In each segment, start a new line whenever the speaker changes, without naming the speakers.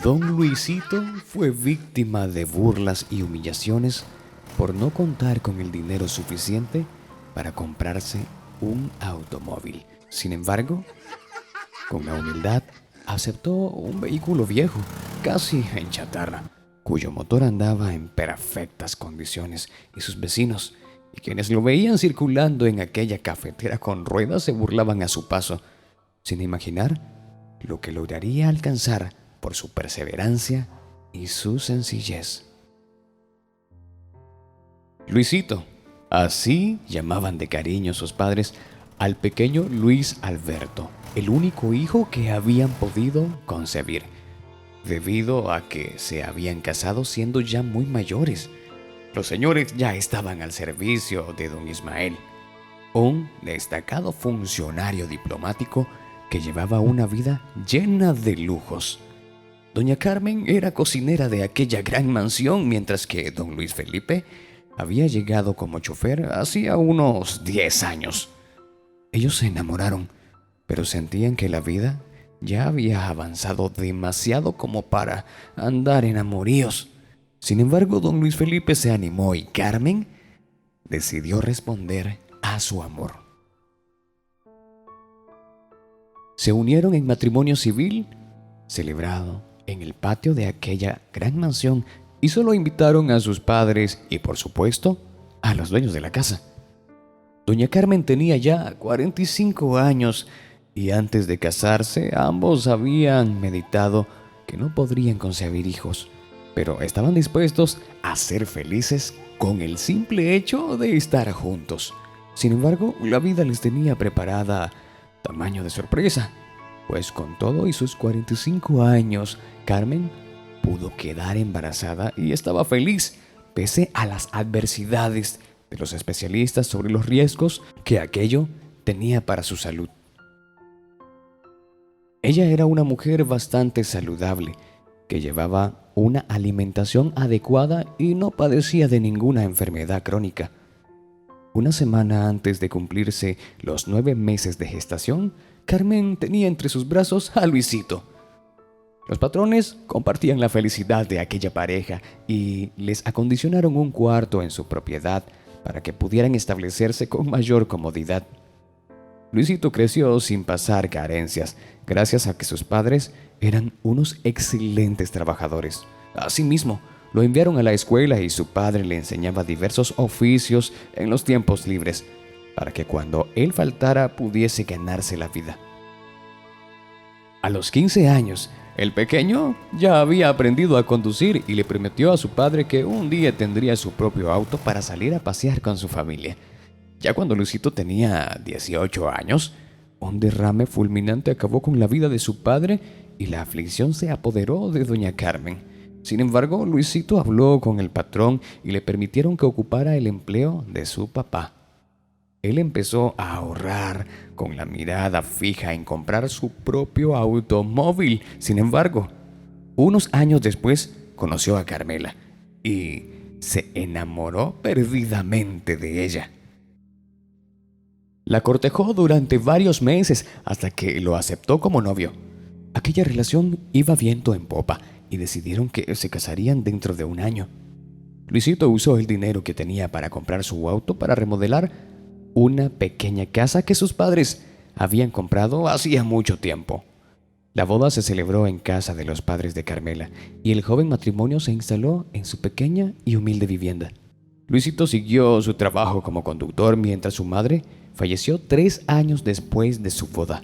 Don Luisito fue víctima de burlas y humillaciones por no contar con el dinero suficiente para comprarse un automóvil. Sin embargo, con la humildad, aceptó un vehículo viejo, casi en chatarra, cuyo motor andaba en perfectas condiciones, y sus vecinos, y quienes lo veían circulando en aquella cafetera con ruedas, se burlaban a su paso, sin imaginar lo que lograría alcanzar por su perseverancia y su sencillez. Luisito, así llamaban de cariño sus padres al pequeño Luis Alberto, el único hijo que habían podido concebir, debido a que se habían casado siendo ya muy mayores. Los señores ya estaban al servicio de don Ismael, un destacado funcionario diplomático que llevaba una vida llena de lujos. Doña Carmen era cocinera de aquella gran mansión, mientras que don Luis Felipe había llegado como chofer hacía unos 10 años. Ellos se enamoraron, pero sentían que la vida ya había avanzado demasiado como para andar en amoríos. Sin embargo, don Luis Felipe se animó y Carmen decidió responder a su amor. Se unieron en matrimonio civil, celebrado en el patio de aquella gran mansión, y solo invitaron a sus padres y, por supuesto, a los dueños de la casa. Doña Carmen tenía ya 45 años y antes de casarse ambos habían meditado que no podrían concebir hijos, pero estaban dispuestos a ser felices con el simple hecho de estar juntos. Sin embargo, la vida les tenía preparada tamaño de sorpresa, pues con todo y sus 45 años, Carmen pudo quedar embarazada y estaba feliz, pese a las adversidades de los especialistas sobre los riesgos que aquello tenía para su salud. Ella era una mujer bastante saludable, que llevaba una alimentación adecuada y no padecía de ninguna enfermedad crónica. Una semana antes de cumplirse los 9 meses de gestación, Carmen tenía entre sus brazos a Luisito. Los patrones compartían la felicidad de aquella pareja y les acondicionaron un cuarto en su propiedad para que pudieran establecerse con mayor comodidad. Luisito creció sin pasar carencias, gracias a que sus padres eran unos excelentes trabajadores. Asimismo, lo enviaron a la escuela y su padre le enseñaba diversos oficios en los tiempos libres, para que cuando él faltara pudiese ganarse la vida. A los 15 años, el pequeño ya había aprendido a conducir y le prometió a su padre que un día tendría su propio auto para salir a pasear con su familia. Ya cuando Luisito tenía 18 años, un derrame fulminante acabó con la vida de su padre y la aflicción se apoderó de doña Carmen. Sin embargo, Luisito habló con el patrón y le permitieron que ocupara el empleo de su papá. Él empezó a ahorrar con la mirada fija en comprar su propio automóvil. Sin embargo, unos años después conoció a Carmela y se enamoró perdidamente de ella. La cortejó durante varios meses hasta que lo aceptó como novio. Aquella relación iba viento en popa y decidieron que se casarían dentro de un año. Luisito usó el dinero que tenía para comprar su auto para remodelar una pequeña casa que sus padres habían comprado hacía mucho tiempo. La boda se celebró en casa de los padres de Carmela y el joven matrimonio se instaló en su pequeña y humilde vivienda. Luisito siguió su trabajo como conductor mientras su madre falleció 3 años después de su boda.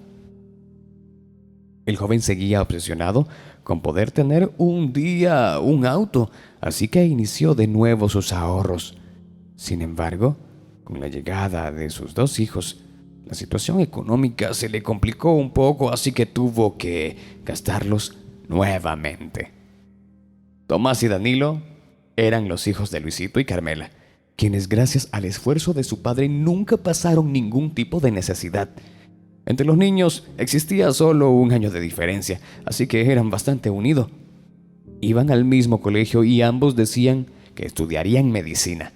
El joven seguía obsesionado con poder tener un día un auto, así que inició de nuevo sus ahorros. Sin embargo, con la llegada de sus 2 hijos, la situación económica se le complicó un poco, así que tuvo que gastarlos nuevamente. Tomás y Danilo eran los hijos de Luisito y Carmela, quienes gracias al esfuerzo de su padre nunca pasaron ningún tipo de necesidad. Entre los niños existía solo un año de diferencia, así que eran bastante unidos. Iban al mismo colegio y ambos decían que estudiarían medicina.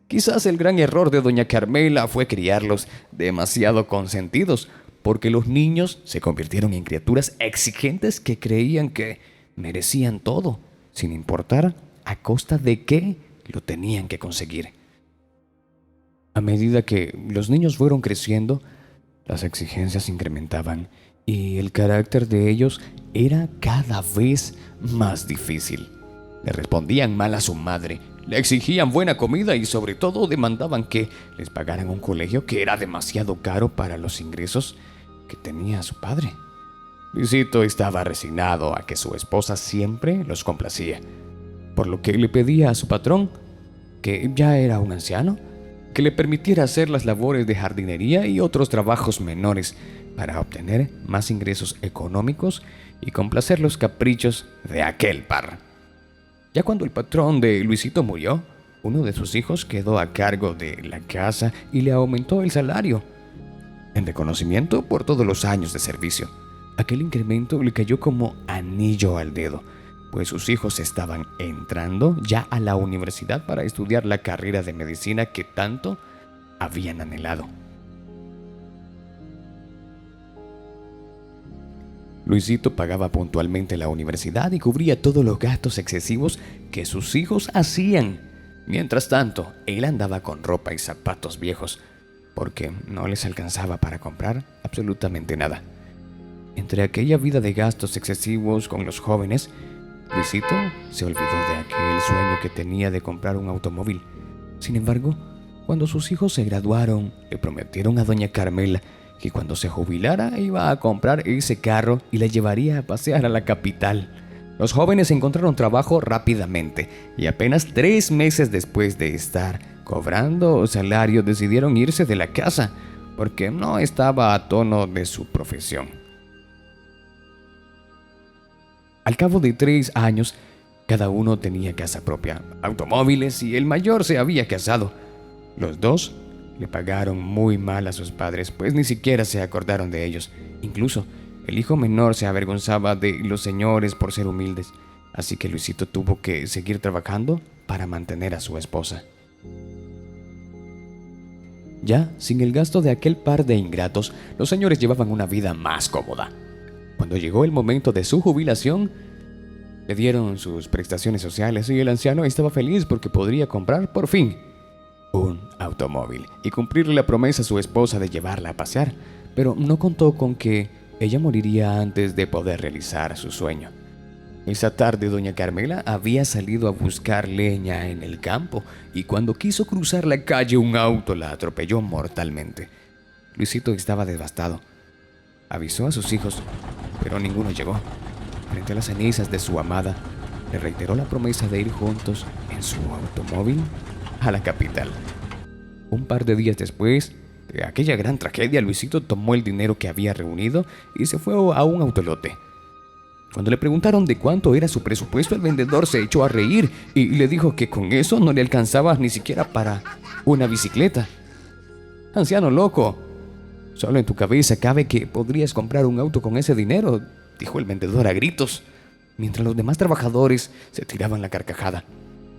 Quizás el gran error de doña Carmela fue criarlos demasiado consentidos, porque los niños se convirtieron en criaturas exigentes que creían que merecían todo, sin importar a costa de qué lo tenían que conseguir. A medida que los niños fueron creciendo, las exigencias incrementaban y el carácter de ellos era cada vez más difícil. Le respondían mal a su madre, le exigían buena comida y sobre todo demandaban que les pagaran un colegio que era demasiado caro para los ingresos que tenía su padre. Luisito estaba resignado a que su esposa siempre los complacía, por lo que le pedía a su patrón, que ya era un anciano, que le permitiera hacer las labores de jardinería y otros trabajos menores para obtener más ingresos económicos y complacer los caprichos de aquel par. Ya cuando el patrón de Luisito murió, uno de sus hijos quedó a cargo de la casa y le aumentó el salario, en reconocimiento por todos los años de servicio. Aquel incremento le cayó como anillo al dedo, pues sus hijos estaban entrando ya a la universidad para estudiar la carrera de medicina que tanto habían anhelado. Luisito pagaba puntualmente la universidad y cubría todos los gastos excesivos que sus hijos hacían. Mientras tanto, él andaba con ropa y zapatos viejos, porque no les alcanzaba para comprar absolutamente nada. Entre aquella vida de gastos excesivos con los jóvenes, Luisito se olvidó de aquel sueño que tenía de comprar un automóvil. Sin embargo, cuando sus hijos se graduaron, le prometieron a doña Carmela que cuando se jubilara iba a comprar ese carro y la llevaría a pasear a la capital. Los jóvenes encontraron trabajo rápidamente y apenas 3 meses después de estar cobrando salario decidieron irse de la casa porque no estaba a tono de su profesión. Al cabo de 3 años, cada uno tenía casa propia, automóviles y el mayor se había casado. Los dos le pagaron muy mal a sus padres, pues ni siquiera se acordaron de ellos. Incluso el hijo menor se avergonzaba de los señores por ser humildes, así que Luisito tuvo que seguir trabajando para mantener a su esposa. Ya sin el gasto de aquel par de ingratos, los señores llevaban una vida más cómoda. Cuando llegó el momento de su jubilación, le dieron sus prestaciones sociales y el anciano estaba feliz porque podría comprar por fin un automóvil y cumplirle la promesa a su esposa de llevarla a pasear, pero no contó con que ella moriría antes de poder realizar su sueño. Esa tarde doña Carmela había salido a buscar leña en el campo y cuando quiso cruzar la calle un auto la atropelló mortalmente. Luisito estaba devastado. Avisó a sus hijos, pero ninguno llegó. Frente a las cenizas de su amada, le reiteró la promesa de ir juntos en su automóvil a la capital. Un par de días después de aquella gran tragedia, Luisito tomó el dinero que había reunido y se fue a un autolote. Cuando le preguntaron de cuánto era su presupuesto, el vendedor se echó a reír y le dijo que con eso no le alcanzaba ni siquiera para una bicicleta. «Anciano loco, solo en tu cabeza cabe que podrías comprar un auto con ese dinero», dijo el vendedor a gritos, mientras los demás trabajadores se tiraban la carcajada.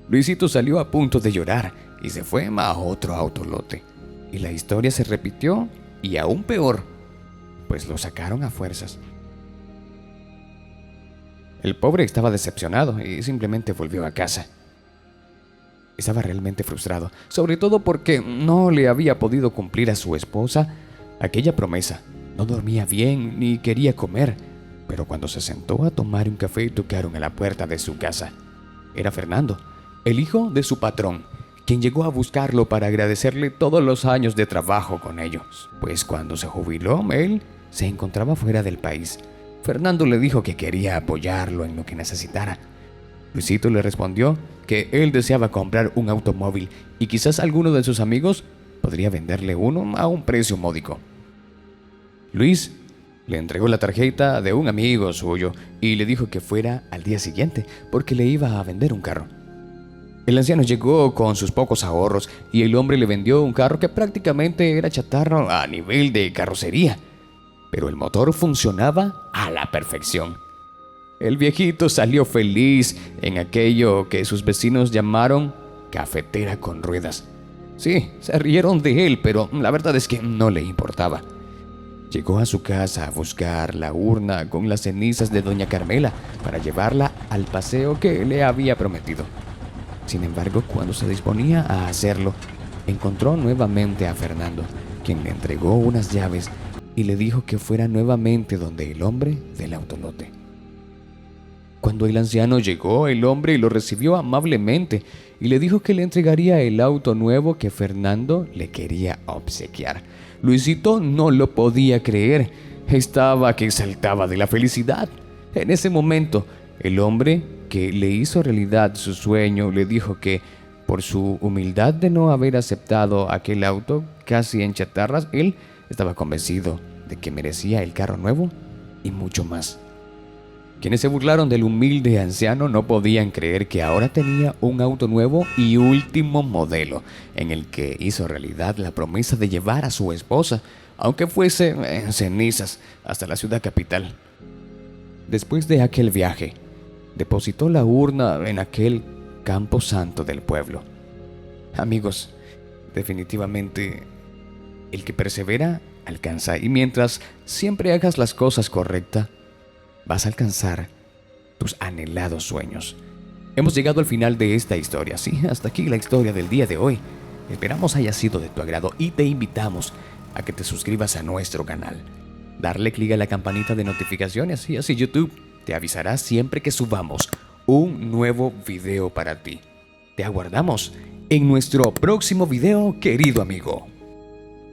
Luisito salió a punto de llorar y se fue a otro autolote. Y la historia se repitió y aún peor, pues lo sacaron a fuerzas. El pobre estaba decepcionado y simplemente volvió a casa. Estaba realmente frustrado, sobre todo porque no le había podido cumplir a su esposa aquella promesa. No dormía bien ni quería comer, pero cuando se sentó a tomar un café tocaron a la puerta de su casa. Era Fernando, el hijo de su patrón, quien llegó a buscarlo para agradecerle todos los años de trabajo con ellos, pues cuando se jubiló, él se encontraba fuera del país. Fernando le dijo que quería apoyarlo en lo que necesitara. Luisito le respondió que él deseaba comprar un automóvil y quizás alguno de sus amigos podría venderle uno a un precio módico. Luis le entregó la tarjeta de un amigo suyo y le dijo que fuera al día siguiente porque le iba a vender un carro. El anciano llegó con sus pocos ahorros y el hombre le vendió un carro que prácticamente era chatarra a nivel de carrocería, pero el motor funcionaba a la perfección. El viejito salió feliz en aquello que sus vecinos llamaron cafetera con ruedas. Sí, se rieron de él, pero la verdad es que no le importaba. Llegó a su casa a buscar la urna con las cenizas de doña Carmela para llevarla al paseo que le había prometido. Sin embargo, cuando se disponía a hacerlo, encontró nuevamente a Fernando, quien le entregó unas llaves y le dijo que fuera nuevamente donde el hombre del autolote. Cuando el anciano llegó, el hombre lo recibió amablemente y le dijo que le entregaría el auto nuevo que Fernando le quería obsequiar. Luisito no lo podía creer, estaba que saltaba de la felicidad. En ese momento, el hombre que le hizo realidad su sueño le dijo que, por su humildad de no haber aceptado aquel auto casi en chatarras, él estaba convencido de que merecía el carro nuevo y mucho más. Quienes se burlaron del humilde anciano no podían creer que ahora tenía un auto nuevo y último modelo, en el que hizo realidad la promesa de llevar a su esposa, aunque fuese en cenizas, hasta la ciudad capital. Después de aquel viaje, depositó la urna en aquel campo santo del pueblo. Amigos, definitivamente, el que persevera alcanza, y mientras siempre hagas las cosas correctas, vas a alcanzar tus anhelados sueños. Hemos llegado al final de esta historia. Sí, hasta aquí la historia del día de hoy. Esperamos haya sido de tu agrado y te invitamos a que te suscribas a nuestro canal. Darle clic a la campanita de notificaciones y así YouTube te avisará siempre que subamos un nuevo video para ti. Te aguardamos en nuestro próximo video, querido amigo.